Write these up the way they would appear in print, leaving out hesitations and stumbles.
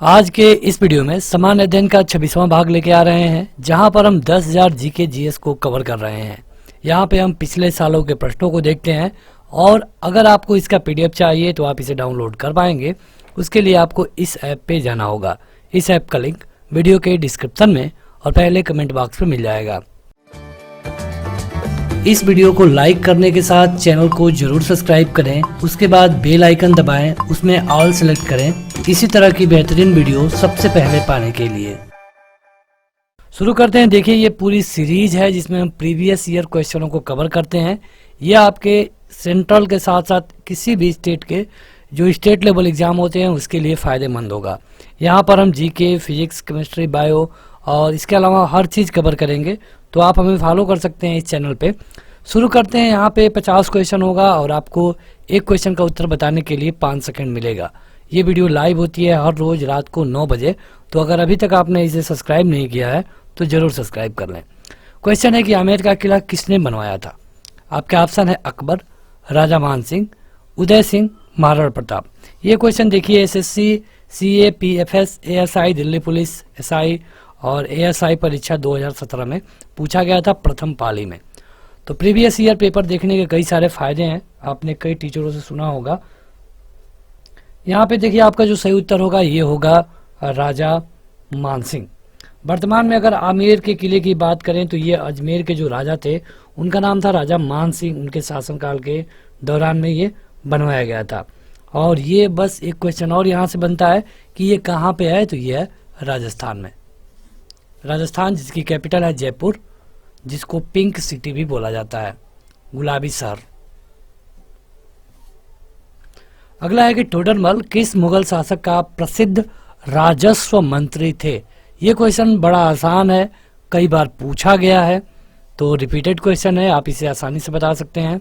आज के इस वीडियो में सामान्य अध्ययन का 26वां भाग लेके आ रहे हैं, जहां पर हम 10,000 जीके जीएस को कवर कर रहे हैं। यहां पे हम पिछले सालों के प्रश्नों को देखते हैं और अगर आपको इसका पीडीएफ चाहिए तो आप इसे डाउनलोड कर पाएंगे। उसके लिए आपको इस ऐप पे जाना होगा। इस ऐप का लिंक वीडियो के डिस्क्रिप्शन में और पहले कमेंट बॉक्स में मिल जाएगा। इस वीडियो को लाइक करने के साथ चैनल को जरूर सब्सक्राइब करें, उसके बाद बेल आइकन दबाएं, उसमें ऑल सेलेक्ट करें इसी तरह की बेहतरीन वीडियो सबसे पहले पाने के लिए। शुरू करते हैं। देखिए, ये पूरी सीरीज है जिसमें हम प्रीवियस ईयर क्वेश्चनों को कवर करते हैं। ये आपके सेंट्रल के साथ साथ किसी भी स्टेट के जो स्टेट लेवल एग्जाम होते हैं उसके लिए फ़ायदेमंद होगा। यहाँ पर हम जीके, फिजिक्स, केमिस्ट्री, बायो और इसके अलावा हर चीज़ कवर करेंगे, तो आप हमें फॉलो कर सकते हैं इस चैनल पे। शुरू करते हैं। यहाँ पे 50 क्वेश्चन होगा और आपको एक क्वेश्चन का उत्तर बताने के लिए 5 सेकंड मिलेगा। ये वीडियो लाइव होती है हर रोज रात को 9 बजे, तो अगर अभी तक आपने इसे सब्सक्राइब नहीं किया है तो जरूर सब्सक्राइब कर लें। क्वेश्चन है कि आमेर का किला किसने बनवाया था? आपके ऑप्शन है अकबर, राजा मान सिंह, उदय सिंह, महाराणा प्रताप। ये क्वेश्चन देखिए SSC, CA, PFS, ASI, Delhi police, SI और एएसआई परीक्षा 2017 में पूछा गया था प्रथम पाली में। तो प्रीवियस ईयर पेपर देखने के कई सारे फायदे हैं, आपने कई टीचरों से सुना होगा। यहाँ पे देखिए आपका जो सही उत्तर होगा ये होगा राजा मान सिंह। वर्तमान में अगर आमेर के किले की बात करें तो ये अजमेर के जो राजा थे उनका नाम था राजा मान सिंह। उनके शासनकाल के दौरान में ये बनवाया गया था। और ये बस एक क्वेश्चन और यहाँ से बनता है कि ये कहाँ पे है, तो ये है राजस्थान में। राजस्थान जिसकी कैपिटल है जयपुर, जिसको पिंक सिटी भी बोला जाता है, गुलाबी शहर। अगला है कि टोडरमल किस मुगल शासक का प्रसिद्ध राजस्व मंत्री थे? ये क्वेश्चन बड़ा आसान है, कई बार पूछा गया है, तो रिपीटेड क्वेश्चन है, आप इसे आसानी से बता सकते हैं।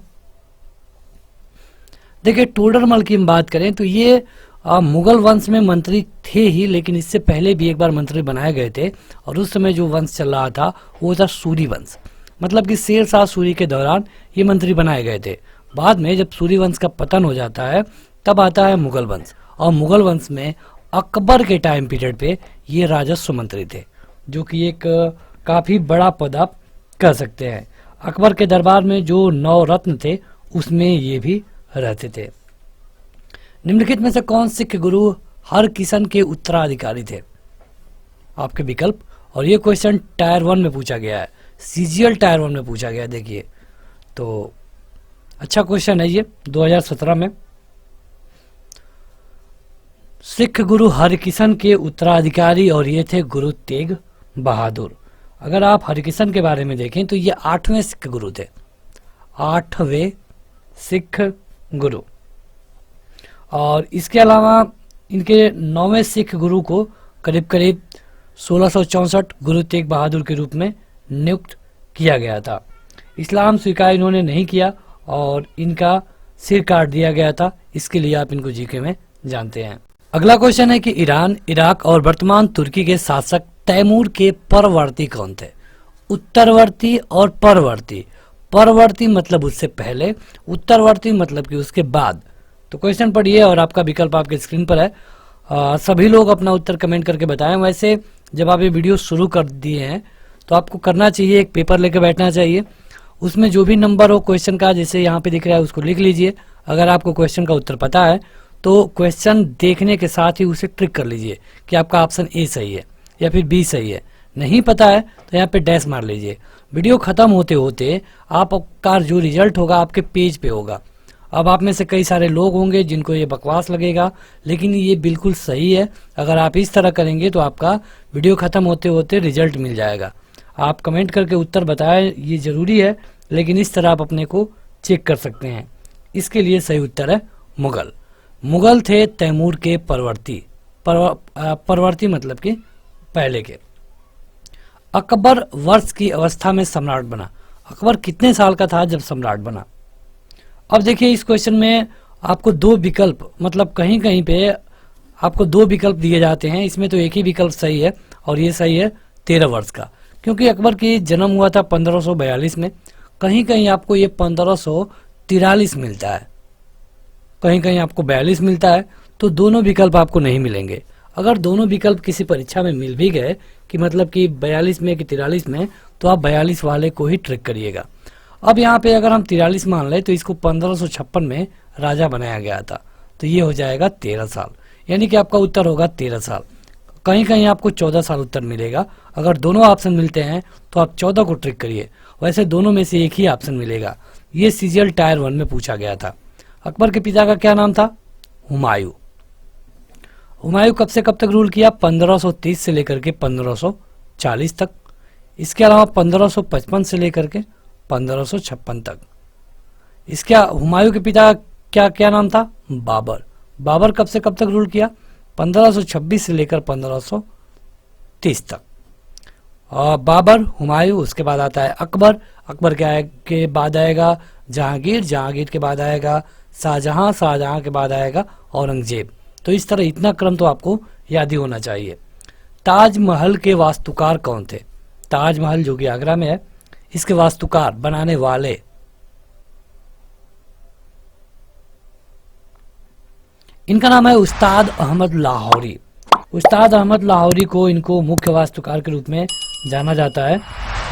देखिए, टोडरमल की हम बात करें तो ये मुगल वंश में मंत्री थे ही, लेकिन इससे पहले भी एक बार मंत्री बनाए गए थे और उस समय जो वंश चल रहा था वो था सूरी वंश। मतलब कि शेर शाह सूरी के दौरान ये मंत्री बनाए गए थे। बाद में जब सूरी वंश का पतन हो जाता है तब आता है मुगल वंश, और मुगल वंश में अकबर के टाइम पीरियड पे ये राजस्व मंत्री थे, जो कि एक काफी बड़ा पद आप कह सकते हैं। अकबर के दरबार में जो 9 रत्न थे उसमें ये भी रहते थे। निम्नलिखित में से कौन सिख गुरु हरकिशन के उत्तराधिकारी थे? आपके विकल्प, और ये क्वेश्चन टायर 1 में पूछा गया है, सीजीएल टायर 1 में पूछा गया है। देखिए, तो अच्छा क्वेश्चन है ये 2017 में। सिख गुरु हरकिशन के उत्तराधिकारी और ये थे गुरु तेग बहादुर। अगर आप हरकिशन के बारे में देखें तो ये 8वें सिख गुरु थे, 8वें सिख गुरु। और इसके अलावा इनके 9वें सिख गुरु को करीब करीब 1664 गुरु तेग बहादुर के रूप में नियुक्त किया गया था। इस्लाम स्वीकार इन्होंने नहीं किया और इनका सिर काट दिया गया था। इसके लिए आप इनको जीके में जानते हैं। अगला क्वेश्चन है कि ईरान, इराक और वर्तमान तुर्की के शासक तैमूर के परवर्ती कौन थे? उत्तरवर्ती और परवर्ती। परवर्ती मतलब उससे पहले, उत्तरवर्ती मतलब कि उसके बाद। तो क्वेश्चन पढ़िए और आपका विकल्प आपके स्क्रीन पर है। सभी लोग अपना उत्तर कमेंट करके बताएं। वैसे जब आप ये वीडियो शुरू कर दिए हैं तो आपको करना चाहिए, एक पेपर लेकर बैठना चाहिए, उसमें जो भी नंबर हो क्वेश्चन का, जैसे यहाँ पे दिख रहा है, उसको लिख लीजिए। अगर आपको क्वेश्चन का उत्तर पता है तो क्वेश्चन देखने के साथ ही उसे ट्रिक कर लीजिए कि आपका ऑप्शन ए सही है या फिर बी सही है। नहीं पता है तो यहाँ पे डैश मार लीजिए। वीडियो खत्म होते होते आपका जो रिजल्ट होगा आपके पेज पे होगा। अब आप में से कई सारे लोग होंगे जिनको ये बकवास लगेगा, लेकिन ये बिल्कुल सही है। अगर आप इस तरह करेंगे तो आपका वीडियो खत्म होते होते रिजल्ट मिल जाएगा। आप कमेंट करके उत्तर बताएं, ये जरूरी है, लेकिन इस तरह आप अपने को चेक कर सकते हैं। इसके लिए सही उत्तर है मुगल। मुगल थे तैमूर के परवर्ती। परवर्ती मतलब कि पहले के। अकबर वर्ष की अवस्था में सम्राट बना। अकबर कितने साल का था जब सम्राट बना? अब देखिए, इस क्वेश्चन में आपको 2 विकल्प, मतलब कहीं कहीं पे आपको 2 विकल्प दिए जाते हैं। इसमें तो एक ही विकल्प सही है और ये सही है 13 वर्ष का, क्योंकि अकबर की जन्म हुआ था 1542 में। कहीं कहीं आपको ये 1543 मिलता है, कहीं कहीं आपको 42 मिलता है, तो दोनों विकल्प आपको नहीं मिलेंगे। अगर दोनों विकल्प किसी परीक्षा में मिल भी गए कि मतलब कि 42 में कि 43 में, तो आप 42 वाले को ही ट्रिक करिएगा। अब यहाँ पे अगर हम 43 मान लें तो इसको 1556 में राजा बनाया गया था, तो ये हो जाएगा 13 साल, यानी कि आपका उत्तर होगा 13 साल। कहीं कहीं आपको 14 साल उत्तर मिलेगा। अगर दोनों ऑप्शन मिलते हैं तो आप 14 को ट्रिक करिए, वैसे दोनों में से एक ही ऑप्शन मिलेगा। ये सीजीएल टायर 1 में पूछा गया था। अकबर के पिता का क्या नाम था? हुमायूं। हुमायूं कब से कब तक रूल किया? 1530 से लेकर के 1540 तक। इसके अलावा 1555 से लेकर के 1556 तक। इसके हुमायूं के पिता क्या क्या नाम था? बाबर। बाबर कब से कब तक रूल किया? 1526 से लेकर 1530 तक। और बाबर, हुमायूं, उसके बाद आता है अकबर। अकबर के बाद आएगा जहांगीर, जहांगीर के बाद आएगा शाहजहां, शाहजहां के बाद आएगा औरंगजेब। तो इस तरह इतना क्रम तो आपको याद ही होना चाहिए। ताजमहल के वास्तुकार कौन थे? ताजमहल जो कि आगरा में है, इसके वास्तुकार, बनाने वाले, इनका नाम है उस्ताद अहमद लाहौरी। उस्ताद अहमद लाहौरी को इनको मुख्य वास्तुकार के रूप में जाना जाता है।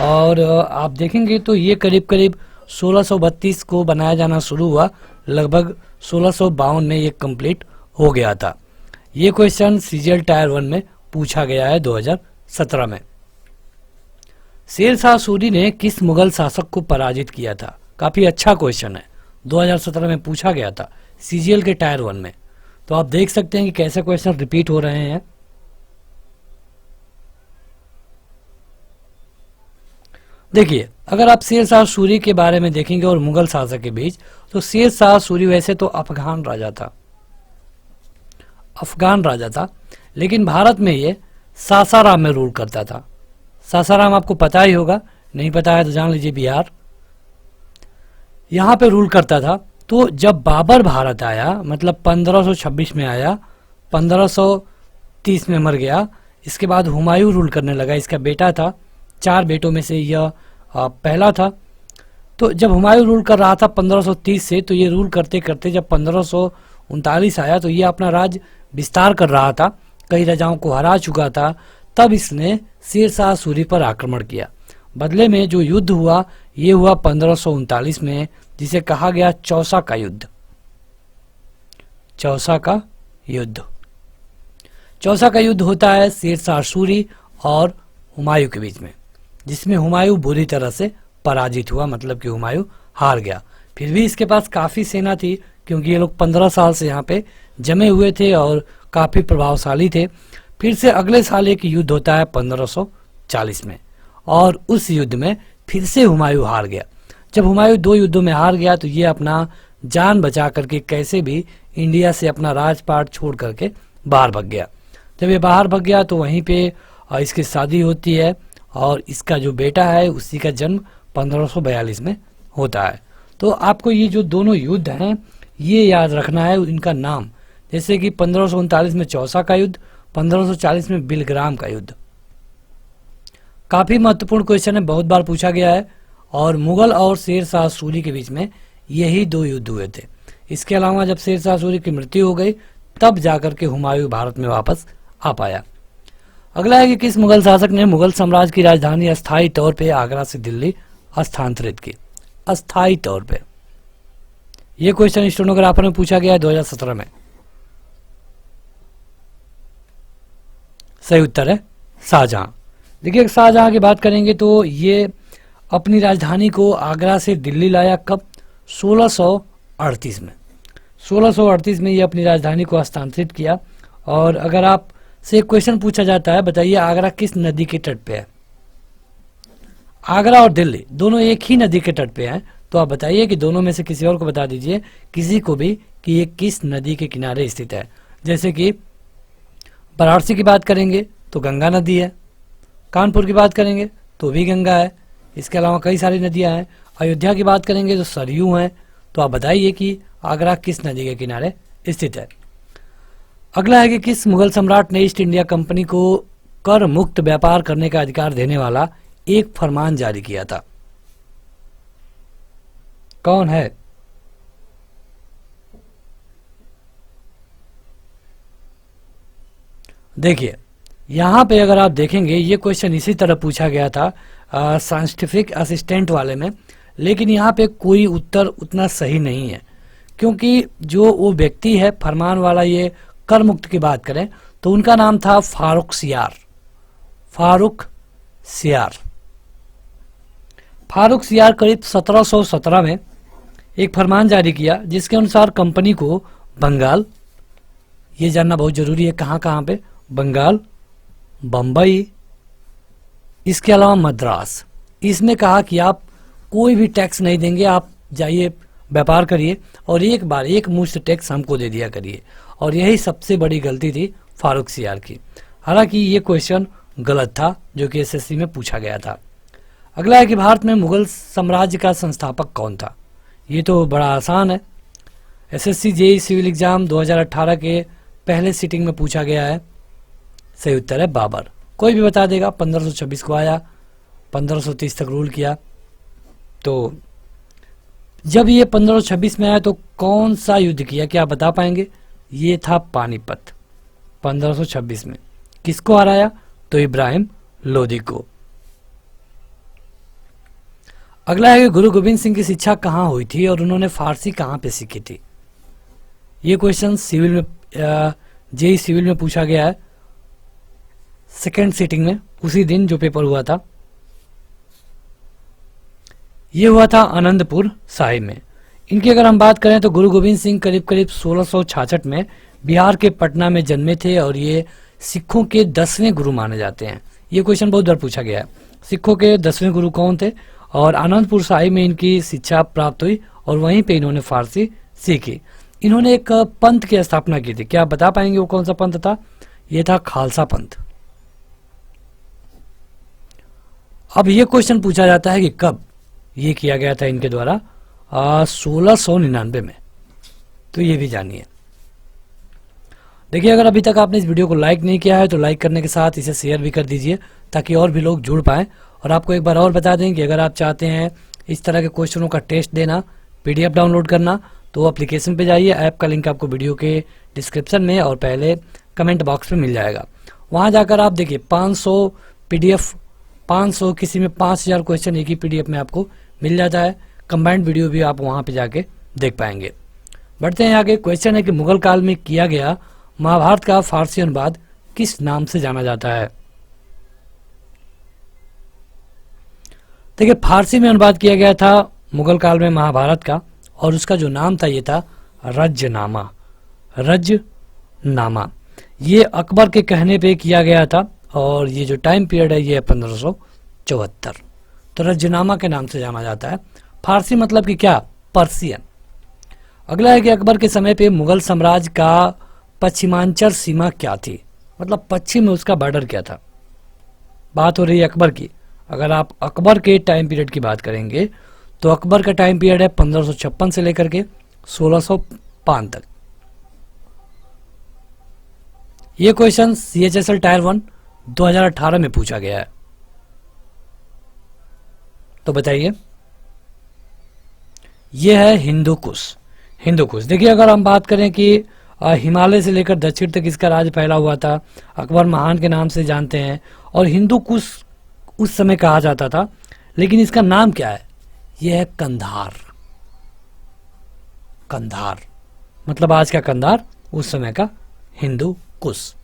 और आप देखेंगे तो ये करीब करीब 1632 को बनाया जाना शुरू हुआ, लगभग 1652 में ये कंप्लीट हो गया था। ये क्वेश्चन सीजीएल टायर 1 में पूछा गया है 2017 में। शेर शाह सूरी ने किस मुगल शासक को पराजित किया था? काफी अच्छा क्वेश्चन है, 2017 में पूछा गया था सीजीएल के टायर 1 में। तो आप देख सकते हैं कि कैसे क्वेश्चन रिपीट हो रहे हैं। देखिए, अगर आप शेर शाह सूरी के बारे में देखेंगे और मुगल शासक के बीच, तो शेर शाह सूरी वैसे तो अफगान राजा था, अफगान राजा था, लेकिन भारत में ये सासाराम में रूल करता था। सासाराम आपको पता ही होगा, नहीं पता है तो जान लीजिए, बिहार, यहाँ पे रूल करता था। तो जब बाबर भारत आया, मतलब 1526 में आया, 1530 में मर गया, इसके बाद हुमायूं रूल करने लगा, इसका बेटा था, 4 बेटों में से यह पहला था। तो जब हुमायूं रूल कर रहा था 1530 से, तो ये रूल करते करते जब 1539 आया तो ये अपना राज विस्तार कर रहा था, कई राजाओं को हरा चुका था। तब इसने शेर शाह सूरी पर आक्रमण किया। बदले में जो युद्ध हुआ, ये हुआ 1539 में, जिसे कहा गया चौसा का युद्ध। चौसा का युद्ध, चौसा का युद्ध होता है शेर शाह सूरी और हुमायूं के बीच में, जिसमें हुमायूं बुरी तरह से पराजित हुआ, मतलब कि हुमायूं हार गया। फिर भी इसके पास काफी सेना थी, क्योंकि ये लोग 15 साल से यहाँ पे जमे हुए थे और काफी प्रभावशाली थे। फिर से अगले साल एक युद्ध होता है 1540 में, और उस युद्ध में फिर से हुमायूं हार गया। जब हुमायूं 2 युद्धों में हार गया, तो ये अपना जान बचा करके कैसे भी इंडिया से अपना राजपाट छोड़ करके बाहर भाग गया। जब ये बाहर भाग गया तो वहीं पे इसकी शादी होती है, और इसका जो बेटा है उसी का जन्म 1542 में होता है। तो आपको ये जो दोनों युद्ध हैं ये याद रखना है, इनका नाम, जैसे कि 1539 में चौसा का युद्ध, 1540 में बिलग्राम का युद्ध। काफी महत्वपूर्ण क्वेश्चन है, बहुत बार पूछा गया है। और मुगल और शेर शाह सूरी के बीच में यही 2 युद्ध हुए थे। इसके अलावा जब शेर शाह सूरी की मृत्यु हो गई, तब जाकर के हुमायूं भारत में वापस आ पाया। अगला है कि किस मुगल शासक ने मुगल साम्राज्य की राजधानी अस्थायी तौर पे आगरा से दिल्ली स्थानांतरित की? अस्थायी तौर पे, यह क्वेश्चन स्टेनोग्राफर में पूछा गया है 2017 में। सही उत्तर है शाहजहां। देखिए, शाहजहां की बात करेंगे तो ये अपनी राजधानी को आगरा से दिल्ली लाया कब? 1638 में। 1638 में ये अपनी राजधानी को हस्तांतरित किया। और अगर आप से एक क्वेश्चन पूछा जाता है, बताइए आगरा किस नदी के तट पे है? आगरा और दिल्ली दोनों एक ही नदी के तट पे हैं, तो आप बताइए कि दोनों में से किसी और को बता दीजिए, किसी को भी, कि ये किस नदी के किनारे स्थित है। जैसे कि वाराणसी की बात करेंगे तो गंगा नदी है, कानपुर की बात करेंगे तो भी गंगा है, इसके अलावा कई सारी नदियां हैं। अयोध्या की बात करेंगे तो सरयू हैं। तो आप बताइए कि आगरा किस नदी के किनारे स्थित है। अगला है कि किस मुगल सम्राट ने ईस्ट इंडिया कंपनी को कर मुक्त व्यापार करने का अधिकार देने वाला एक फरमान जारी किया था? कौन है? देखिए यहाँ पे अगर आप देखेंगे ये क्वेश्चन इसी तरह पूछा गया था साइंटिफिक असिस्टेंट वाले में, लेकिन यहाँ पे कोई उत्तर उतना सही नहीं है, क्योंकि जो वो व्यक्ति है फरमान वाला, ये कर मुक्त की बात करें तो उनका नाम था फारूक सियार। फारूक सियार करीब 1717 में एक फरमान जारी किया जिसके अनुसार कंपनी को बंगाल, ये जानना बहुत जरूरी है कहाँ कहाँ पे, बंगाल, बम्बई, इसके अलावा मद्रास, इसमें कहा कि आप कोई भी टैक्स नहीं देंगे, आप जाइए व्यापार करिए और एक बार एक मुश्त टैक्स हमको दे दिया करिए। और यही सबसे बड़ी गलती थी फारूक सियार की। हालांकि ये क्वेश्चन गलत था जो कि एसएससी में पूछा गया था। अगला है कि भारत में मुगल साम्राज्य का संस्थापक कौन था। ये तो बड़ा आसान है, एसएससी जेईई सिविल एग्जाम 2018 के पहले सीटिंग में पूछा गया है। सही उत्तर है बाबर। कोई भी बता देगा। 1526 को आया, 1530 तक रूल किया। तो जब ये 1526 में आया तो कौन सा युद्ध किया, क्या आप बता पाएंगे? ये था पानीपत। 1526 में किसको हराया? तो इब्राहिम लोदी को। अगला है कि गुरु गोविंद सिंह की शिक्षा कहाँ हुई थी और उन्होंने फारसी कहाँ पे सीखी थी। ये क्वेश्चन सिविल में जेईई सिविल में पूछा गया है, सेकेंड सीटिंग में, उसी दिन जो पेपर हुआ था। ये हुआ था आनंदपुर साहिब में। इनकी अगर हम बात करें तो गुरु गोविंद सिंह करीब 1666 में बिहार के पटना में जन्मे थे और ये सिखों के 10वें गुरु माने जाते हैं। ये क्वेश्चन बहुत बार पूछा गया है, सिखों के 10वें गुरु कौन थे। और आनंदपुर साहिब में इनकी शिक्षा प्राप्त हुई और वहीं पे इन्होंने फारसी सीखी। इन्होंने एक पंथ की स्थापना की थी, क्या आप बता पाएंगे वो कौन सा पंथ था? ये था खालसा पंथ। अब ये क्वेश्चन पूछा जाता है कि कब ये किया गया था इनके द्वारा? 1699 में। तो ये भी जानिए। देखिए, अगर अभी तक आपने इस वीडियो को लाइक नहीं किया है तो लाइक करने के साथ इसे शेयर भी कर दीजिए ताकि और भी लोग जुड़ पाएं। और आपको एक बार और बता दें कि अगर आप चाहते हैं इस तरह के क्वेश्चनों का टेस्ट देना, पीडीएफ डाउनलोड करना, तो एप्लीकेशन पे जाइए। ऐप का लिंक आपको वीडियो के डिस्क्रिप्शन में और पहले कमेंट बॉक्स में मिल जाएगा। वहाँ जाकर आप देखिए 500 पीडीएफ, 500 किसी में 5000 क्वेश्चन एक ही पीडीएफ में आपको मिल जाता है। कंबाइंड वीडियो भी आप वहाँ पे जाके देख पाएंगे। बढ़ते हैं आगे। क्वेश्चन है कि मुगल काल में किया गया महाभारत का फारसी अनुवाद किस नाम से जाना जाता है? देखिए, फारसी में अनुवाद किया गया था मुगल काल में महाभारत का और उसका जो नाम था ये था रज्जनामा। रज्जनामा ये अकबर के कहने पे किया गया था और ये जो टाइम पीरियड है ये है 1574। तो रज्जनामा के नाम से जाना जाता है। फारसी मतलब कि क्या? पर्सियन। अगला है कि अकबर के समय पे मुगल साम्राज्य का पश्चिमांचल सीमा क्या थी, मतलब पश्चिम में उसका बॉर्डर क्या था। बात हो रही है अकबर की। अगर आप अकबर के टाइम पीरियड की बात करेंगे तो अकबर का टाइम पीरियड है 1556 से लेकर के 1605 तक। ये क्वेश्चन CHSL टायर 1 2018 में पूछा गया है। तो बताइए, ये है हिंदू कुश। हिंदू कुश देखिए, अगर हम बात करें कि हिमालय से लेकर दक्षिण तक इसका राज फैला हुआ था, अकबर महान के नाम से जानते हैं। और हिंदू कुश उस समय कहा जाता था, लेकिन इसका नाम क्या है? यह है कंधार। कंधार मतलब आज का कंधार, उस समय का हिंदू कुश।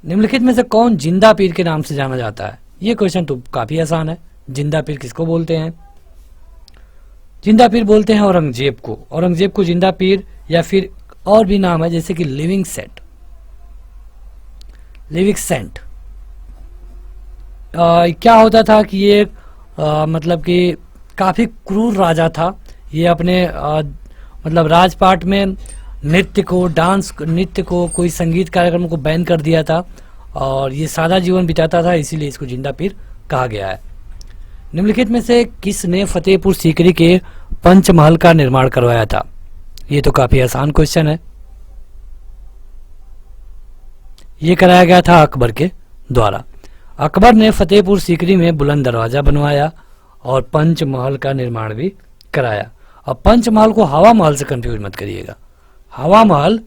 निम्नलिखित में से कौन जिंदा पीर के नाम से जाना जाता है? यह क्वेश्चन तो काफी आसान है। जिंदा पीर किसको बोलते हैं? जिंदा पीर बोलते हैं औरंगजेब को। औरंगजेब को जिंदा पीर, या फिर और भी नाम है जैसे कि लिविंग सेंट। लिविंग सेंट क्या होता था कि ये मतलब कि काफी क्रूर राजा था। ये अपने मतलब राजपाट में नृत्य को, डांस नृत्य को, कोई संगीत कार्यक्रम को बैन कर दिया था और ये सादा जीवन बिताता था, इसीलिए इसको जिंदा पीर कहा गया है। निम्नलिखित में से किसने फतेहपुर सीकरी के पंचमहल का निर्माण करवाया था? ये तो काफी आसान क्वेश्चन है। ये कराया गया था अकबर के द्वारा। अकबर ने फतेहपुर सीकरी में बुलंद दरवाजा बनवाया और पंचमहल का निर्माण भी कराया। और पंचमहल को हवा महल से कंफ्यूज मत करिएगा। हवा महल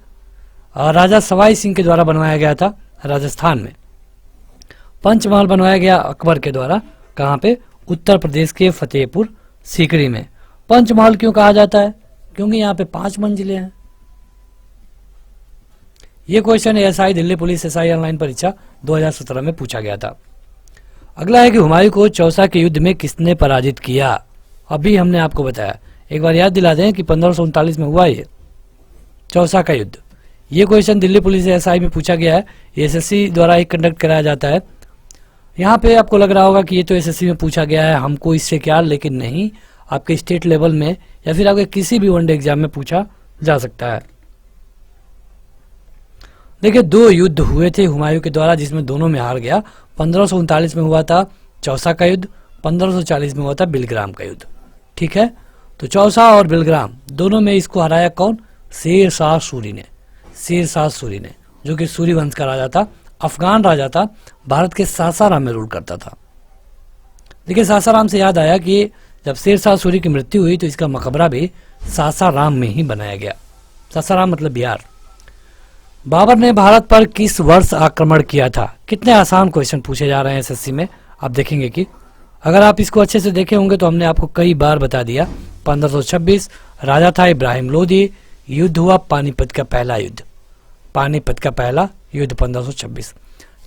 राजा सवाई सिंह के द्वारा बनवाया गया था राजस्थान में। पंचमहल बनवाया गया अकबर के द्वारा, कहाँ पे? उत्तर प्रदेश के फतेहपुर सीकरी में। पंचमहल क्यों कहा जाता है? क्योंकि यहाँ पे 5 मंजिलें हैं। ये question SI Delhi police SI online परीक्षा 2017 में पूछा गया था। अगला है कि हुमायूं को चौसा के युद्ध में किसने पराजित किया? अभी हमने आपको बताया, एक बार याद दिला दें कि 1539 में हुआ ये चौसा का युद्ध। ये क्वेश्चन दिल्ली पुलिस एसआई में पूछा गया है, एसएससी द्वारा ही कंडक्ट कराया जाता है। यहाँ पे आपको लग रहा होगा कि ये तो एसएससी में पूछा गया है, हमको इससे क्या, लेकिन नहीं, आपके स्टेट लेवल में या फिर आपके किसी भी वनडे एग्जाम में पूछा जा सकता है। देखिए 2 युद्ध हुए थे हुमायूं के द्वारा जिसमें दोनों में हार गया। 1539 में हुआ था चौसा का युद्ध, 1540 में हुआ था बिलग्राम का युद्ध। ठीक है, तो चौसा और बिलग्राम दोनों में इसको हराया कौन? शेर शाह सूरी ने। शेर शाह सूरी ने, जो कि सूरी वंश का राजा था, अफगान राजा था, भारत के सासाराम में रूल करता था। देखिए सासाराम से याद आया कि जब शेर शाह सूरी की मृत्यु हुई तो इसका मकबरा भी सासाराम में ही बनाया गया। सासाराम मतलब बिहार। बाबर ने भारत पर किस वर्ष आक्रमण किया था? कितने आसान क्वेश्चन पूछे जा रहे हैं एसएससी में। आप देखेंगे कि अगर आप इसको अच्छे से देखे होंगे तो हमने आपको कई बार बता दिया। 1526 राजा था इब्राहिम लोदी, युद्ध हुआ पानीपत का पहला युद्ध। पानीपत का पहला युद्ध 1526।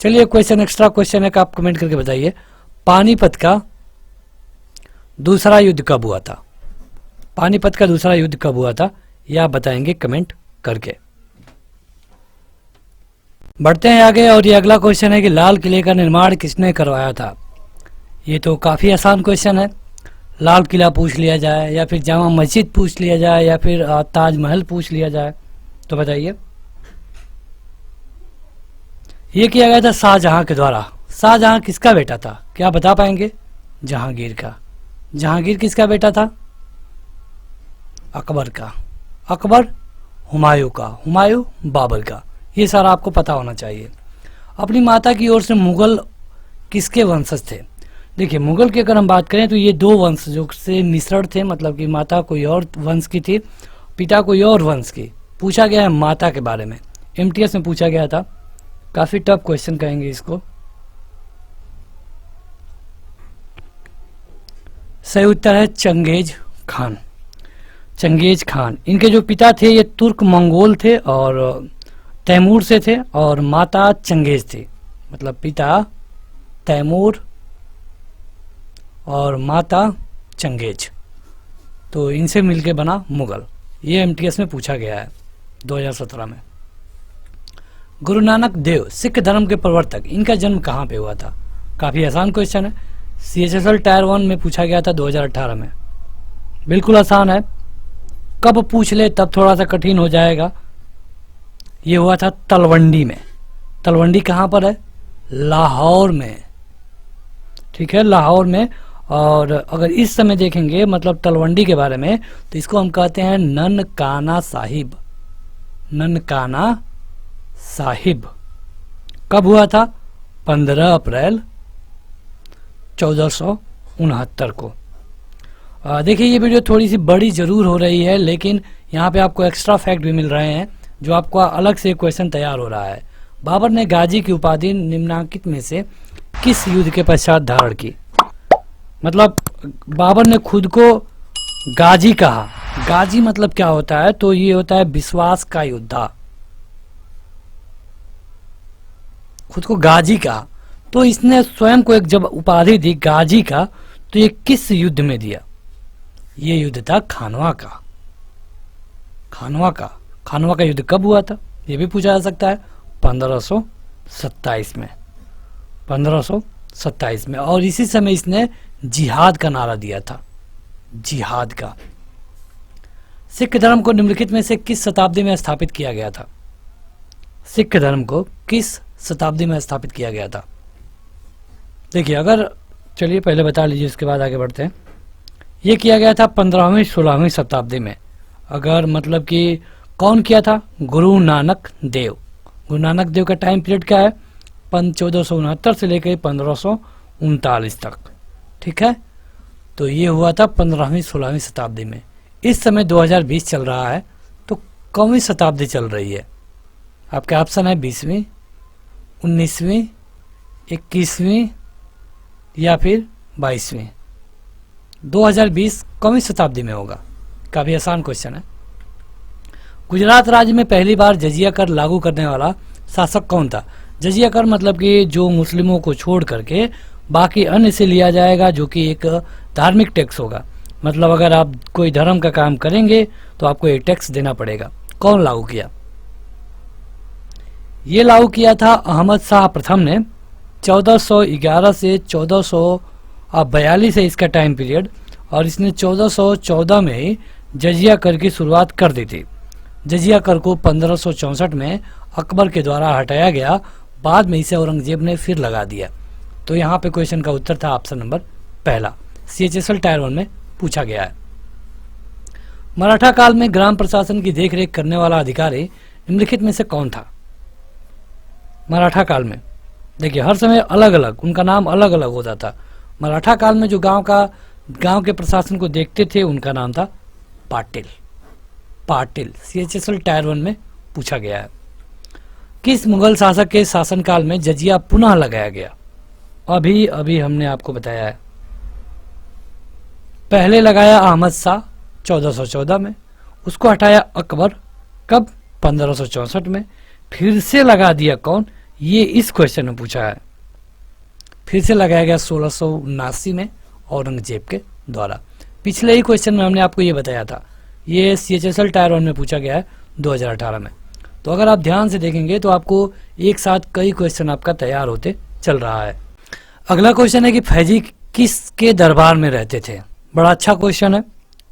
चलिए क्वेश्चन एक्स्ट्रा क्वेश्चन है कि आप कमेंट करके बताइए पानीपत का दूसरा युद्ध कब हुआ था? पानीपत का दूसरा युद्ध कब हुआ था, यह आप बताएंगे कमेंट करके। बढ़ते हैं आगे और ये अगला क्वेश्चन है कि लाल किले का निर्माण किसने करवाया था? ये तो काफी आसान क्वेश्चन है। लाल किला पूछ लिया जाए या फिर जामा मस्जिद पूछ लिया जाए या फिर ताजमहल पूछ लिया जाए, तो बताइए। ये किया गया था शाहजहां के द्वारा। शाहजहां किसका बेटा था, क्या बता पाएंगे? जहांगीर का। जहांगीर किसका बेटा था? अकबर का। अकबर हुमायूं का। हुमायूं बाबर का। ये सारा आपको पता होना चाहिए। अपनी माता की ओर से मुगल किसके वंशज थे? देखिए मुगल की अगर हम बात करें तो ये 2 वंश जो से मिश्रण थे, मतलब कि माता कोई और वंश की थी, पिता कोई और वंश की। पूछा गया है माता के बारे में, एमटीएस में पूछा गया था। काफी टफ क्वेश्चन कहेंगे इसको। सही उत्तर है चंगेज खान। Genghis Khan. इनके जो पिता थे ये तुर्क मंगोल थे और तैमूर से थे और माता चंगेज थी। मतलब पिता तैमूर और माता चंगेज, तो इनसे मिलके बना मुगल। ये एमटीएस में पूछा गया है 2017 में। गुरु नानक देव सिख धर्म के प्रवर्तक, इनका जन्म कहाँ पे हुआ था? काफी आसान क्वेश्चन है। CHSL टायर 1 में पूछा गया था 2018 में। बिल्कुल आसान है, कब पूछ ले तब थोड़ा सा कठिन हो जाएगा। ये हुआ था तलवंडी में। तलवंडी कहाँ पर है? लाहौर में। ठीक है, लाहौर में। और अगर इस समय देखेंगे मतलब तलवंडी के बारे में तो इसको हम कहते हैं ननकाना साहिब। ननकाना साहिब। कब हुआ था? 15 अप्रैल 1469 को। देखिए ये वीडियो थोड़ी सी बड़ी जरूर हो रही है, लेकिन यहाँ पे आपको एक्स्ट्रा फैक्ट भी मिल रहे हैं जो आपको अलग से क्वेश्चन तैयार हो रहा है। बाबर ने गाजी की उपाधि निम्नलिखित में से किस युद्ध के पश्चात धारण की? मतलब बाबर ने खुद को गाजी कहा। गाजी मतलब क्या होता है? तो ये होता है विश्वास का योद्धा। खुद को गाजी कहा, तो इसने स्वयं को एक जब उपाधि दी गाजी का, तो ये किस युद्ध में दिया? ये युद्ध था खानवा का। खानवा का। खानवा का युद्ध कब हुआ था? ये भी पूछा जा सकता है। 1527 में। 1527 में। और इसी समय इसने जिहाद का नारा दिया था। जिहाद का। सिख धर्म को निम्नलिखित में से किस शताब्दी में स्थापित किया गया था? सिख धर्म को किस शताब्दी में स्थापित किया गया था? देखिए अगर, चलिए पहले बता लीजिए उसके बाद आगे बढ़ते हैं। ये किया गया था 15वीं 16वीं शताब्दी में। अगर मतलब कि कौन किया था? गुरु नानक देव। गुरु नानक देव का टाइम पीरियड क्या है? 1469 से लेकर 1539 तक। ठीक है, तो ये हुआ था 15वीं 16वीं शताब्दी में। इस समय 2020 चल रहा है, तो कौन सी शताब्दी चल रही है? आपके ऑप्शन है 20वीं, 19वीं, 21वीं या फिर 22वीं? 2020 कौन सी शताब्दी में होगा? काफी आसान क्वेश्चन है। गुजरात राज्य में पहली बार जजिया कर लागू करने वाला शासक कौन था? जजिया कर मतलब कि जो मुस्लिमों को छोड़ करके बाकी अन्य से लिया जाएगा, जो कि एक धार्मिक टैक्स होगा। मतलब अगर आप कोई धर्म का काम करेंगे तो आपको एक टैक्स देना पड़ेगा। कौन लागू किया? ये लागू किया था अहमद शाह प्रथम ने 1411 से 1442 है इसका टाइम पीरियड, और इसने 1414 में ही जजिया कर की शुरुआत कर दी थी। जजिया कर को 1564 में अकबर के द्वारा हटाया गया, बाद में इसे औरंगजेब ने फिर लगा दिया। तो यहाँ पे क्वेश्चन का उत्तर था ऑप्शन नंबर पहला, CHSL टायर 1 में पूछा गया है। मराठा काल में ग्राम प्रशासन की देखरेख करने वाला अधिकारी निम्नलिखित में से कौन था? मराठा काल में देखिए हर समय अलग अलग उनका नाम अलग अलग होता था। मराठा काल में जो गांव के प्रशासन को देखते थे उनका नाम था पाटिल। पाटिल CHSL टायर 1 में पूछा गया है। किस मुगल शासक के शासनकाल में जजिया पुनः लगाया गया? अभी अभी हमने आपको बताया है। पहले लगाया अहमद शाह 1414 में, उसको हटाया अकबर कब? 1564 में। फिर से लगा दिया कौन? ये इस क्वेश्चन में पूछा है। फिर से लगाया गया 1679 में औरंगजेब के द्वारा। पिछले ही क्वेश्चन में हमने आपको ये बताया था। ये CHSL टायर 1 में पूछा गया है 2018 में। तो अगर आप ध्यान से देखेंगे तो आपको एक साथ कई क्वेश्चन आपका तैयार होते चल रहा है। अगला क्वेश्चन है कि फैजी किसके दरबार में रहते थे? बड़ा अच्छा क्वेश्चन है।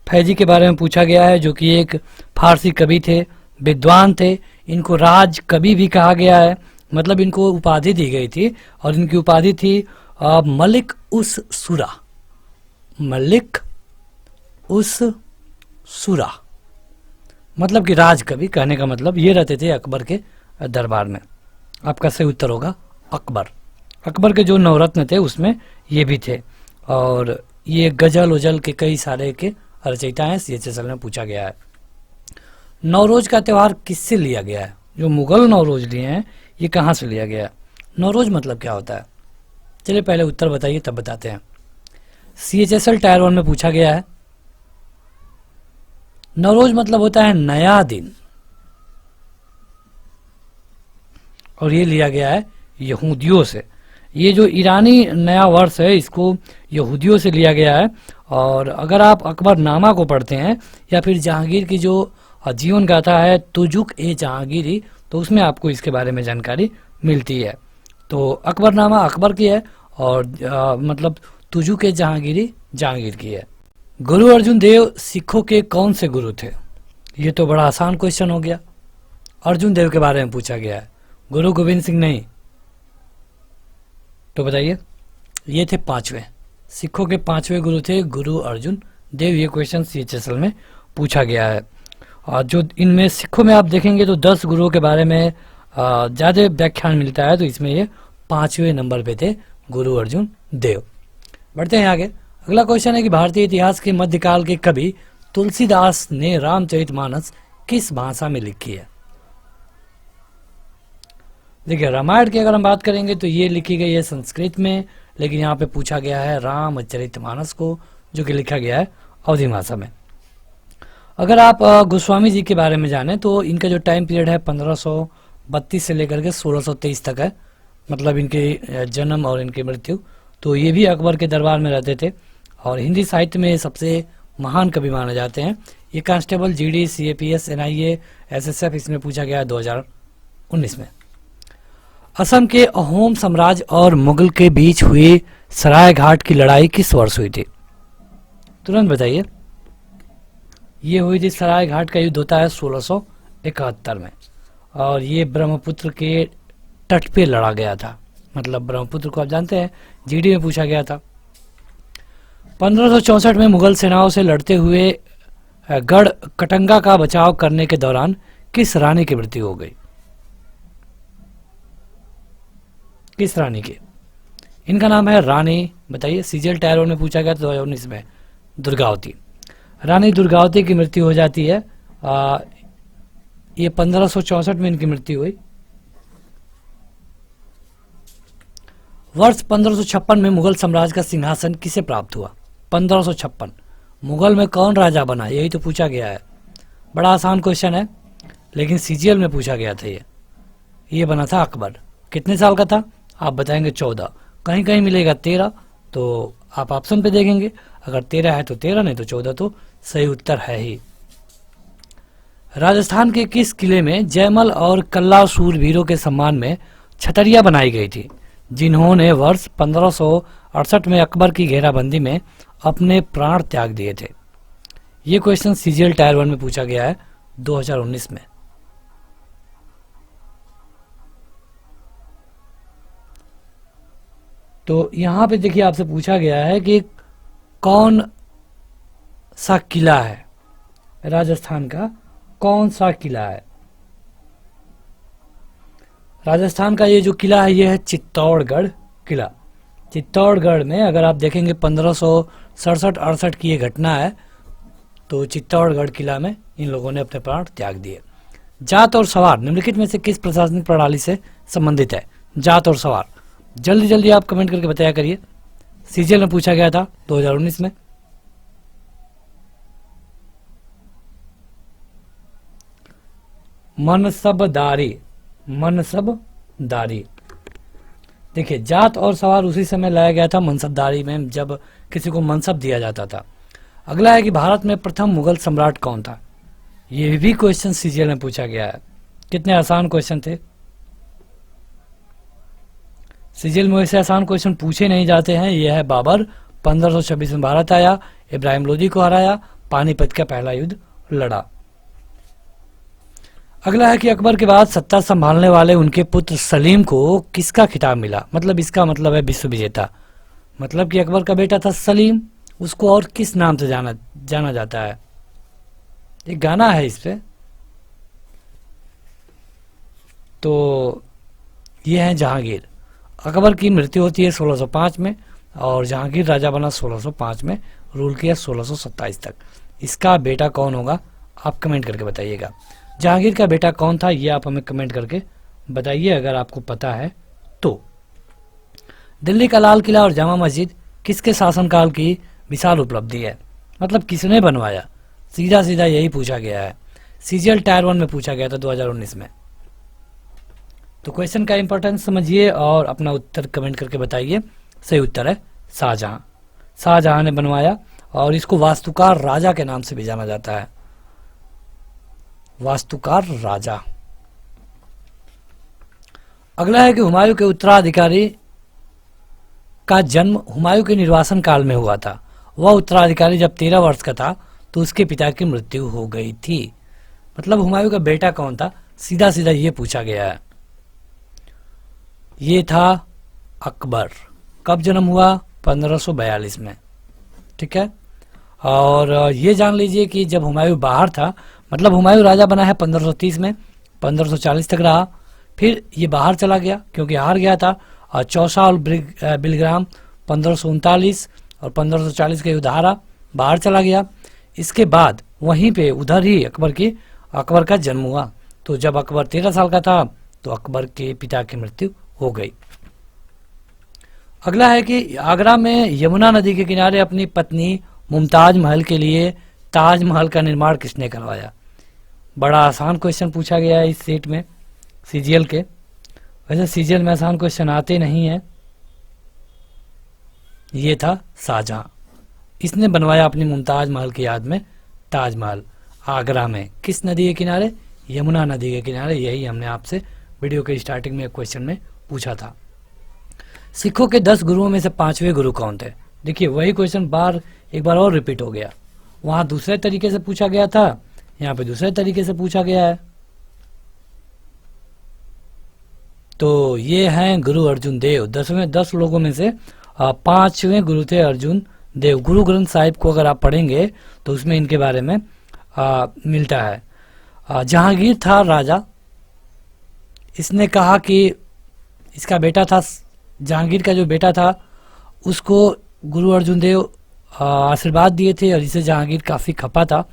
फैजी के बारे में पूछा गया है, जो कि एक फारसी कवि थे, विद्वान थे। इनको राज कवि भी कहा गया है, मतलब इनको उपाधि दी गई थी, और इनकी उपाधि थी मलिक उस सुरा। मलिक उस सुरा मतलब कि राज कवि, कहने का मतलब ये रहते थे अकबर के दरबार में। आपका सही उत्तर होगा अकबर। अकबर के जो नवरत्न थे उसमें ये भी थे, और ये गजल उजल के कई सारे के रचयिता हैं। CHSL में पूछा गया है। नवरोज का त्यौहार किससे लिया गया है? जो मुगल नवरोज लिए हैं ये कहाँ से लिया गया है? नवरोज मतलब क्या होता है? चलिए पहले उत्तर बताइए तब बताते हैं। CHSL टायर 1 में पूछा गया है। नवरोज मतलब होता है नया दिन, और ये लिया गया है यहूदियों से। ये जो ईरानी नया वर्ष है इसको यहूदियों से लिया गया है। और अगर आप अकबरनामा को पढ़ते हैं या फिर जहांगीर की जो जीवन गाथा है तुजुक ए जहांगीरी, तो उसमें आपको इसके बारे में जानकारी मिलती है। तो अकबरनामा अकबर की है, और मतलब तुजुक ए जहांगीरी जहांगीर की है। गुरु अर्जुन देव सिखों के कौन से गुरु थे? ये तो बड़ा आसान क्वेश्चन हो गया। अर्जुन देव के बारे में पूछा गया है, गुरु गोविंद सिंह नहीं। तो बताइए, ये थे 5वें सिखों के 5वें गुरु थे गुरु अर्जुन देव। ये क्वेश्चन CHSL में पूछा गया है। और जो इनमें सिखों में आप देखेंगे तो 10 गुरुओं के बारे में ज़्यादा व्याख्यान मिलता है, तो इसमें ये 5वें नंबर पे थे गुरु अर्जुन देव। बढ़ते हैं आगे। अगला क्वेश्चन है कि भारतीय इतिहास के मध्यकाल के कवि तुलसीदास ने रामचरितमानस किस भाषा में लिखी है? देखिए रामायण की अगर हम बात करेंगे तो ये लिखी गई है संस्कृत में, लेकिन यहाँ पे पूछा गया है रामचरितमानस को, जो कि लिखा गया है अवधी भाषा में। अगर आप गोस्वामी जी के बारे में जाने तो इनका जो टाइम पीरियड है 1532 से लेकर के 1623 तक है, मतलब इनके जन्म और इनकी मृत्यु। तो ये भी अकबर के दरबार में रहते थे, और हिंदी साहित्य में सबसे महान कवि माने जाते हैं। ये constable, GD, CAPS, NIA, SSF इसमें पूछा गया 2019 में। असम के अहोम साम्राज्य और मुगल के बीच हुई सरायघाट की लड़ाई किस वर्ष हुई थी? तुरंत बताइए। ये हुई थी सरायघाट का युद्ध होता है 1671 में, और ये ब्रह्मपुत्र के तट पे लड़ा गया था। मतलब ब्रह्मपुत्र को आप जानते हैं, GD में पूछा गया था। 1564 में मुगल सेनाओं से लड़ते हुए गढ़ कटंगा का बचाव करने के दौरान किस रानी की मृत्यु हो गई? किस रानी की? इनका नाम है रानी, बताइए। CGL टायर 1 में पूछा गया 2019 में, दुर्गावती। रानी दुर्गावती की मृत्यु हो जाती है। ये 1564 में इनकी मृत्यु हुई। वर्ष 1556 में मुगल साम्राज्य का सिंहासन किसे प्राप्त हुआ? 1556 मुगल में कौन राजा बना, यही तो पूछा गया है। बड़ा आसान क्वेश्चन है, लेकिन सीजीएल में पूछा गया था। ये बना था अकबर। कितने साल का था? आप बताएंगे 14। कहीं कहीं मिलेगा 13, तो आप ऑप्शन पे देखेंगे। अगर 13 है तो 13, नहीं तो 14 तो सही उत्तर है ही। राजस्थान के किस किले में जयमल और कल्ला सूरवीरों के सम्मान में छतरिया बनाई गई थी, जिन्होंने वर्ष 1568 में अकबर की घेराबंदी में अपने प्राण त्याग दिए थे? ये क्वेश्चन सीजीएल टायर 1 में पूछा गया है 2019 में। तो यहां पे देखिए आपसे पूछा गया है कि कौन सा किला है, राजस्थान का कौन सा किला है? राजस्थान का ये जो किला है ये है चित्तौड़गढ़ किला। चित्तौड़गढ़ में अगर आप देखेंगे 1567-68 की ये घटना है, तो चित्तौड़गढ़ किला में इन लोगों ने अपने प्राण त्याग दिए। जात और सवार निम्नलिखित में से किस प्रशासनिक प्रणाली से संबंधित है? जात और सवार, जल्दी जल्दी आप कमेंट करके बताया करिए। सीजीएल में पूछा गया था 2019 में। मनसबदारी, मनसबदारी। देखिए जात और सवार उसी समय लाया गया था मनसबदारी में, जब किसी को मनसब दिया जाता था। अगला है कि भारत में प्रथम मुगल सम्राट कौन था? ये भी क्वेश्चन सीजीएल में पूछा गया है। कितने आसान क्वेश्चन थे। सीजीएल में वैसे आसान क्वेश्चन पूछे नहीं जाते हैं। यह है बाबर, 1526 में भारत आया, इब्राहिम लोदी को हराया, पानीपत का पहला युद्ध लड़ा। अगला है कि अकबर के बाद सत्ता संभालने वाले उनके पुत्र सलीम को किसका खिताब मिला? मतलब इसका मतलब है विश्व विजेता। मतलब कि अकबर का बेटा था सलीम, उसको और किस नाम से जाना जाता है? एक गाना है इस पे। तो ये है जहांगीर। अकबर की मृत्यु होती है 1605 में और जहांगीर राजा बना 1605 में, रूल किया 1627 तक। इसका बेटा कौन होगा? आप कमेंट करके बताइएगा। जहांगीर का बेटा कौन था, ये आप हमें कमेंट करके बताइए अगर आपको पता है तो। दिल्ली का लाल किला और जामा मस्जिद किसके शासनकाल की विशाल उपलब्धि है? मतलब किसने बनवाया? सीधा सीधा यही पूछा गया है। सीजीएल टायर 1 में पूछा गया था 2019 में। तो क्वेश्चन का इंपॉर्टेंस समझिए और अपना उत्तर कमेंट करके बताइए। सही उत्तर है शाहजहां। शाहजहां ने बनवाया और इसको वास्तुकार राजा के नाम से भी जाना जाता है। वास्तुकार राजा। अगला है कि हुमायूं के उत्तराधिकारी का जन्म हुमायूं के निर्वासन काल में हुआ था। वह उत्तराधिकारी जब 13 वर्ष का था तो उसके पिता की मृत्यु हो गई थी। मतलब हुमायूं का बेटा कौन था? सीधा सीधा ये पूछा गया है। ये था अकबर। कब जन्म हुआ? 1542 में। ठीक है। और ये जान लीजिए कि जब हुमायूं बाहर था, मतलब हुमायूं राजा बना है 1530 में, 1540 तक रहा, फिर ये बाहर चला गया क्योंकि हार गया था। और चौसा और बिलग्राम 1539 और 1540 का युद्ध हारा, बाहर चला गया। इसके बाद वहीं पे उधर ही अकबर का जन्म हुआ। तो जब अकबर 13 साल का था तो अकबर के पिता की मृत्यु हो गई। अगला है कि आगरा में यमुना नदी के किनारे अपनी पत्नी मुमताज महल के लिए ताजमहल का निर्माण किसने करवाया? बड़ा आसान क्वेश्चन पूछा गया है इस सेट में सीजीएल के। वैसे सीजीएल में आसान क्वेश्चन आते नहीं है। ये था शाहजहां। इसने बनवाया अपनी मुमताज महल की याद में ताजमहल आगरा में। किस नदी के किनारे? यमुना नदी के किनारे। यही हमने आपसे वीडियो के स्टार्टिंग में क्वेश्चन में पूछा था। सिखों के 10 गुरुओं में से 5वें गुरु कौन थे? देखिए वही क्वेश्चन एक बार और रिपीट हो गया। वहां दूसरे तरीके से पूछा गया था, यहाँ पे दूसरे तरीके से पूछा गया है। तो ये हैं गुरु अर्जुन देव। 10 लोगों में से 5वें गुरु थे अर्जुन देव। गुरु ग्रंथ साहिब को अगर आप पढ़ेंगे तो उसमें इनके बारे में मिलता है। जहांगीर था राजा। इसने कहा कि इसका बेटा था, जहांगीर का जो बेटा था उसको गुरु अर्जुन देव आशीर्वाद दिए थे और इसे जहांगीर काफ़ी खपा था।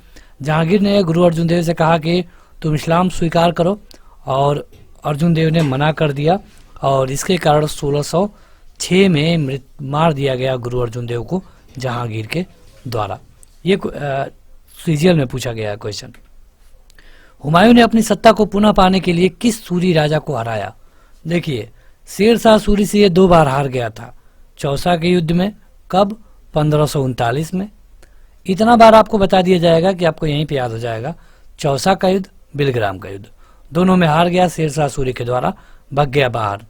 जहांगीर ने गुरु अर्जुन देव से कहा कि तुम इस्लाम स्वीकार करो और अर्जुन देव ने मना कर दिया और इसके कारण 6 में मार दिया गया गुरु अर्जुन देव को जहांगीर के द्वारा। ये सीजीएल में पूछा गया क्वेश्चन। हुमायूं ने अपनी सत्ता को पुनः पाने के लिए किस सूरी राजा को हराया? देखिए, शेरशाह सूरी से ये 2 बार हार गया था। चौसा के युद्ध में, कब? 1539 में। इतना बार आपको बता दिया जाएगा कि आपको यहीं पे याद हो जाएगा। चौसा का युद्ध, बिलग्राम का युद्ध, दोनों में हार गया शेरशाह सूरी के द्वारा, भाग गया बाहर।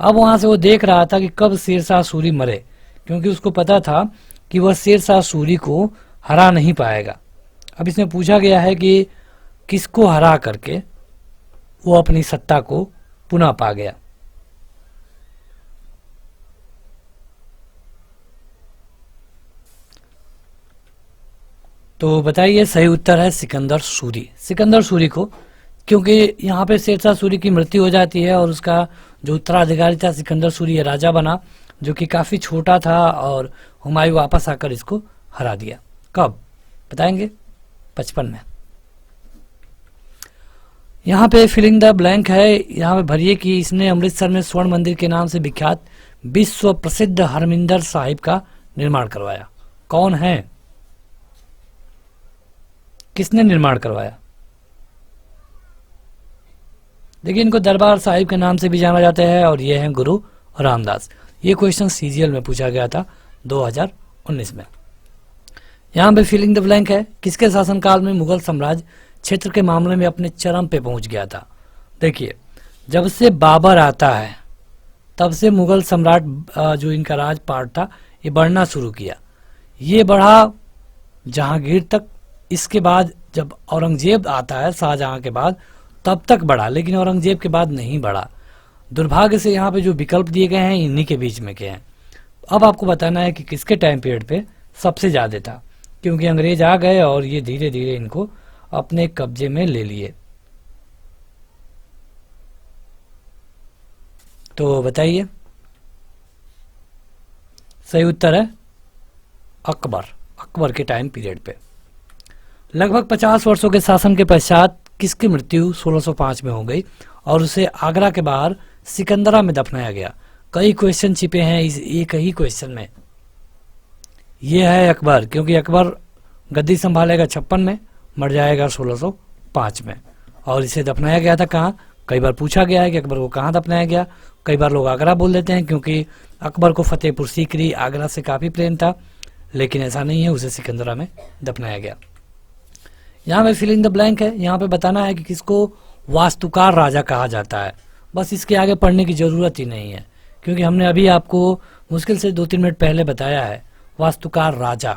अब वहां से वो देख रहा था कि कब शेरशाह सूरी मरे, क्योंकि उसको पता था कि वह शेरशाह सूरी को हरा नहीं पाएगा। अब इसमें पूछा गया है कि किसको हरा करके वो अपनी सत्ता को पुनः पा गया। तो बताइए, सही उत्तर है सिकंदर सूरी। सिकंदर सूरी को, क्योंकि यहाँ पे शेरशाह सूरी की मृत्यु हो जाती है और उसका जो उत्तराधिकारी था सिकंदर सूरी, राजा बना, जो कि काफी छोटा था, और हुमायूं वापस आकर इसको हरा दिया। कब बताएंगे? 55 में। यहाँ पे फिलिंग द ब्लैंक है, यहाँ पे भरिए कि इसने अमृतसर में स्वर्ण मंदिर के नाम से विख्यात विश्व प्रसिद्ध हरमिंदर साहिब का निर्माण करवाया। कौन है? किसने निर्माण करवाया? देखिए, इनको दरबार साहिब के नाम से भी जाना जाता है, और ये हैं गुरु रामदास। ये क्वेश्चन सीजीएल में पूछा गया था 2019 में। यहाँ पे फिलिंग द ब्लैंक है, किसके शासनकाल में मुगल साम्राज्य क्षेत्र के मामले में अपने चरम पे पहुंच गया था? देखिए, जब से बाबर आता है तब से मुगल सम्राट जो इनका राजपाट था ये बढ़ना शुरू किया। ये बढ़ा जहांगीर तक, इसके बाद जब औरंगजेब आता है शाहजहां के बाद तब तक बढ़ा, लेकिन औरंगजेब के बाद नहीं बढ़ा। दुर्भाग्य से यहाँ पे जो विकल्प दिए गए हैं इन्हीं के बीच में के हैं। अब आपको बताना है कि किसके टाइम पीरियड पे सबसे ज्यादा था, क्योंकि अंग्रेज आ गए और ये धीरे धीरे इनको अपने कब्जे में ले लिए। तो बताइए, सही उत्तर है अकबर। अकबर के टाइम पीरियड पे लगभग 50 वर्षों के शासन के पश्चात किसकी मृत्यु 1605 में हो गई और उसे आगरा के बाहर सिकंदरा में दफनाया गया? कई क्वेश्चन छिपे हैं इस एक ही क्वेश्चन में। यह है अकबर, क्योंकि अकबर गद्दी संभालेगा 56 में, मर जाएगा 1605 में, और इसे दफनाया गया था कहाँ? कई बार पूछा गया है कि अकबर को कहाँ दफनाया गया। कई बार लोग आगरा बोल देते हैं, क्योंकि अकबर को फतेहपुर सीकरी आगरा से काफी प्रेम था, लेकिन ऐसा नहीं है, उसे सिकंदरा में दफनाया गया। यहाँ पे फिलिंग द ब्लैंक है, यहाँ पे बताना है कि किसको वास्तुकार राजा कहा जाता है। बस इसके आगे पढ़ने की जरूरत ही नहीं है, क्योंकि हमने अभी आपको मुश्किल से 2-3 मिनट पहले बताया है वास्तुकार राजा।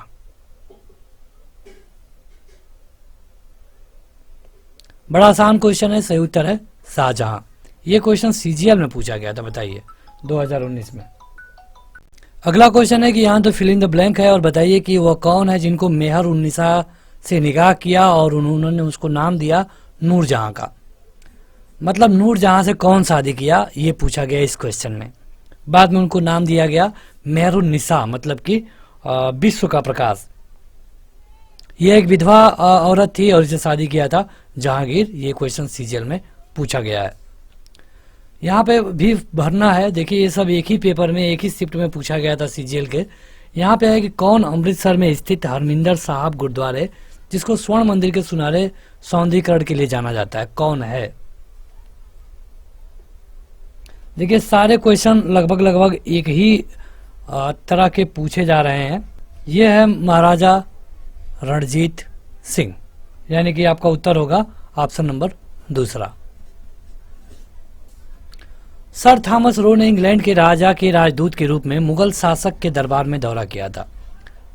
बड़ा आसान क्वेश्चन है, सही उत्तर है शाहजहां। ये क्वेश्चन सीजीएल में पूछा गया था, बताइए 2019 में। अगला क्वेश्चन है कि यहाँ तो फिलिंग द ब्लैंक है और बताइए कि वह कौन है जिनको मेहर उन्निसा से निकाह किया और उन्होंने उसको नाम दिया नूरजहां का। मतलब नूरजहां से कौन शादी किया ये पूछा गया इस क्वेश्चन में। बाद में उनको नाम दिया गया मेहरुन्निसा, मतलब कि विश्व का प्रकाश। ये एक विधवा औरत थी और इसे शादी किया था जहांगीर। ये क्वेश्चन सीजीएल में पूछा गया है। यहाँ पे भी भरना है। देखिए, ये सब एक ही पेपर में एक ही शिफ्ट में पूछा गया था सीजीएल के। यहाँ पे है कि कौन अमृतसर में स्थित हरमिंदर साहब गुरुद्वारे, जिसको स्वर्ण मंदिर के सुनहरे सौंदर्यीकरण के लिए जाना जाता है, कौन है? देखिए, सारे क्वेश्चन लगभग एक ही तरह के पूछे जा रहे हैं। ये है महाराजा रणजीत सिंह, यानी कि आपका उत्तर होगा option number 2। Sir Thomas Roe ने इंग्लैंड के राजा के राजदूत के रूप में मुगल शासक के दरबार में दौरा किया था।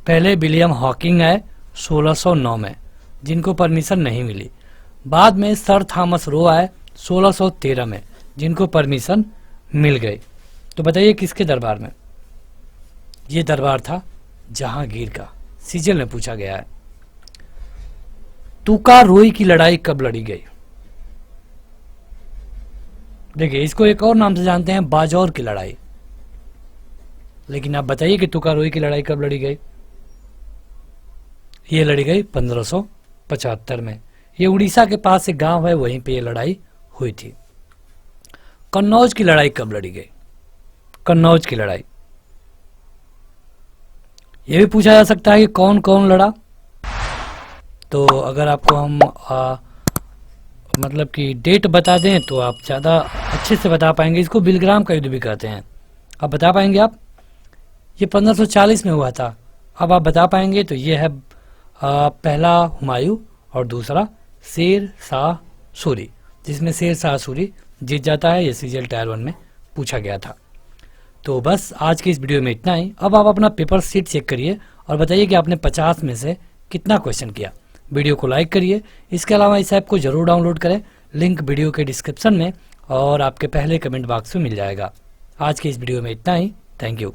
पहले विलियम हॉकिंग आए 1609 में, जिनको परमिशन नहीं मिली। बाद में सर थॉमस रो आए 1613 में, जिनको परमिशन मिल गई। तो बताइए किसके दरबार में? ये दरबार था जहांगीर का। सीजीएल में पूछा गया है। तुकारोई की लड़ाई कब लड़ी गई? देखिए, इसको एक और नाम से जानते हैं, बाजौर की लड़ाई। लेकिन आप बताइए कि तुकारोई की लड़ाई कब लड़ी गई? ये लड़ी गई 1575 में। ये उड़ीसा के पास एक गांव है, वहीं पे ये लड़ाई हुई थी। कन्नौज की लड़ाई कब लड़ी गई? कन्नौज की लड़ाई ये भी पूछा जा सकता है कि कौन कौन लड़ा। तो अगर आपको हम मतलब कि डेट बता दें तो आप ज़्यादा अच्छे से बता पाएंगे। इसको बिलग्राम का युद्ध भी कहते हैं। अब बता पाएंगे आप? ये 1540 में हुआ था। अब आप बता पाएंगे तो ये है पहला हुमायूं और दूसरा शेर शाह सूरी, जिसमें शेर शाह सूरी जीत जाता है। ये सीजीएल टायर 1 में पूछा गया था। तो बस आज की इस वीडियो में इतना ही। अब आप अपना पेपर शीट चेक करिए और बताइए कि आपने 50 में से कितना क्वेश्चन किया। वीडियो को लाइक करिए। इसके अलावा इस ऐप को जरूर डाउनलोड करें, लिंक वीडियो के डिस्क्रिप्शन में और आपके पहले कमेंट बॉक्स में मिल जाएगा। आज की इस वीडियो में इतना ही। Thank you.